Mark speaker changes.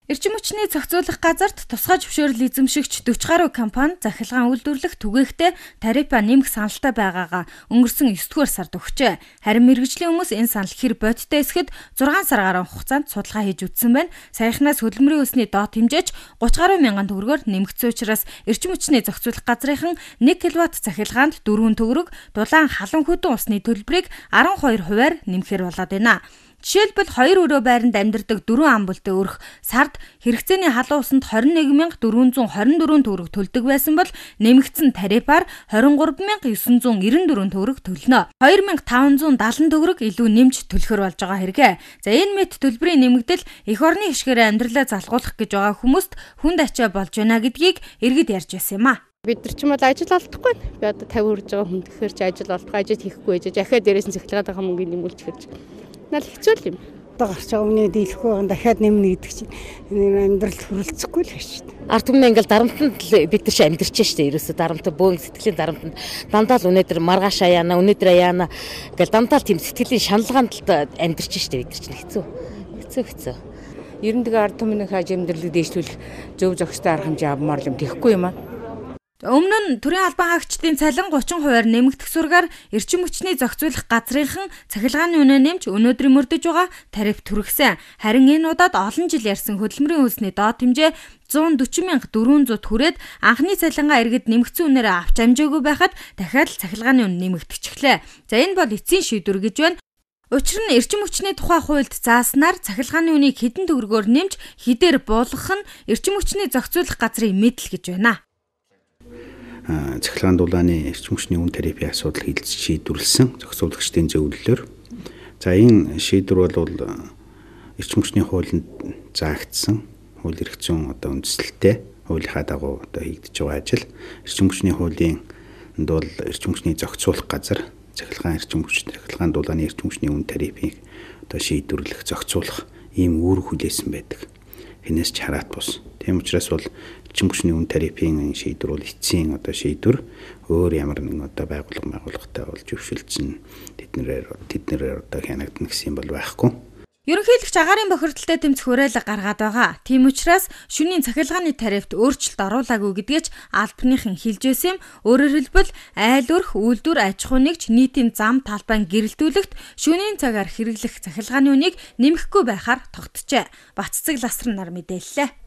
Speaker 1: Эрчим хүчний зохицуулах газарт тусгай зөвшөөрөл эзэмшигч 40 гаруй компани захиргаан үйлдвэрлэх түгээхтэй тарифа нэмэх саналтай байгаагаа өнгөрсөн 9-р сард өгчээ. Харин мэргэжлийн хүмүүс энэ санал хэр бодиттой эсэхэд 6 сар гаруй хугацаанд судалгаа хийж үзсэн байна. Саяхнаас хөдөлмөрийн усны доод хэмжээч 30 гаруй мянган төгрөгөөр нэмэгдсэн учраас эрчим хүчний зохицуулах газрынхан 1 кВт захиргаанд 4 төгрөг, дулаан халуун хөдөн усны төлбөрийг 12% нэмэхээр болоод байна. Жишээлбэл 2 өрөө байранд амьдардаг 4 ам бүлтэй өрх сард хэрэгцээний халуун усанд 21424 төгрөг төлдөг байсан бол нэмэгдсэн тарифаар 23994 төгрөг төлнө. 2570 төгрөг илүү нэмж төлөхөр болж байгаа хэрэгэ. За энэ мэт төлбөрийн нэмэгдэл эх орны хишгээрээ амьдралаа залгуулах гэж байгаа хүмүүст хүнд ачаа болж байна гэдгийг иргэд ярьж байсан юм а.
Speaker 2: Бид нар ч юм бол ажил олдохгүй. Би одоо 50 хүрж байгаа хүн тэгэхээр ч ажил олдохгүй, ажил хийхгүй ээж. Ахаа дээрээс нь цахилгаад байгаа мөнгөний нэмүүлж хэрж. Нал хэцүү юм.
Speaker 3: Одоо гарч байгаа өмнө дийлэхгүй байгаа дахиад нэмнэ гэдэг чинь энэ амьдрал хүрэлцэхгүй л байна шүү дээ.
Speaker 4: Ард түмний ингээл дарамтанд бид нар чи амьдарч шүү дээ. Ерөөсө дарамт бөөн сэтгэлийн дарамтанд дандаа л өнөөдөр маргааш аяана, өнөөдөр аяана ингээл дандаа л тийм сэтгэлийн шаналгаанд амьдарч шүү дээ. Бид нар чинь хэцүү.
Speaker 5: Ер нь тэгээ ард түмний хаж амьдралыг дэвшлүүлэх зөв зохистой арга хэмжээ авмаар юм тэхгүй юм аа.
Speaker 1: Өмнө нь төрийн албан хаагчдын цалин 30% нэмэгдэх сургаар эрчим хүчний зохицуулах газрынхан цахилгааны үнэ нэмж өнөөдөр мөрдөж байгаа тариф түргсэн. Харин энэ удаад олон жил ярьсан хөдөлмөрийн хөлсний доод хэмжээ 140,400 хүрээд анхны цалингаа иргэд нэмэгдсэн үнээрээ авч амжаагүй байхад дахиад л цахилгааны үнэ нэмэгдэчихлээ. За энэ бол эцсийн шийдвэр гэж байна. Учир нь эрчим хүчний тухай хуульд зааснаар цахилгааны үнийг хэдэн төгрөгөөр нэмж хідээр буулгах нь эрчим хүчний зохицуулах газрын мэдэл гэж байна.
Speaker 6: Цахилгаан дулааны эрчим хүчний үн тарифын асуудал шийдвэрлсэн зохицуулагчдын зөвлөлөөр. За энэ шийдвэр бол эрчим хүчний хуулинд заагдсан хууль эрх зүйн үндэслэлтэй хуулийнхаа дагуу хийгдэж байгаа ажил. Эрчим хүчний хуулийн бол эрчим хүчний зохицуулах газар цахилгаан дулааны эрчим хүчний үн тарифыг шийдвэрлэх, зохицуулах ийм үүрэг хүлээсэн байдаг. Хинээс ч хараат бус. Тийм учраас бол эрчим хүчний үн тарифын шийдвэр бол эцсийн шийдвэр өөр ямар нэгэн байгууллагатай болж өвшөлдсөн тэднэрээр хянагдана гэсэн юм бол байхгүй.
Speaker 1: Ерөнхийлөгч агаарын бохирдолтой тэмцэх уриалга гаргаад байгаа. Тийм учраас шөнийн цахилгааны тарифт өөрчлөлт оруулаагүй гэдгээч албаныхан хэлж байсан юм. Өөрөөр хэлбэл айл өрх, үйлдвэр, аж ахуй нэгж нийтийн зам талбайн гэрэлтүүлэгт шөнийн цагаар хэрэглэх цахилгааны үнийг нэмэхгүй байхаар тогтжээ. Баццэг Ласран нар мэдээллээ.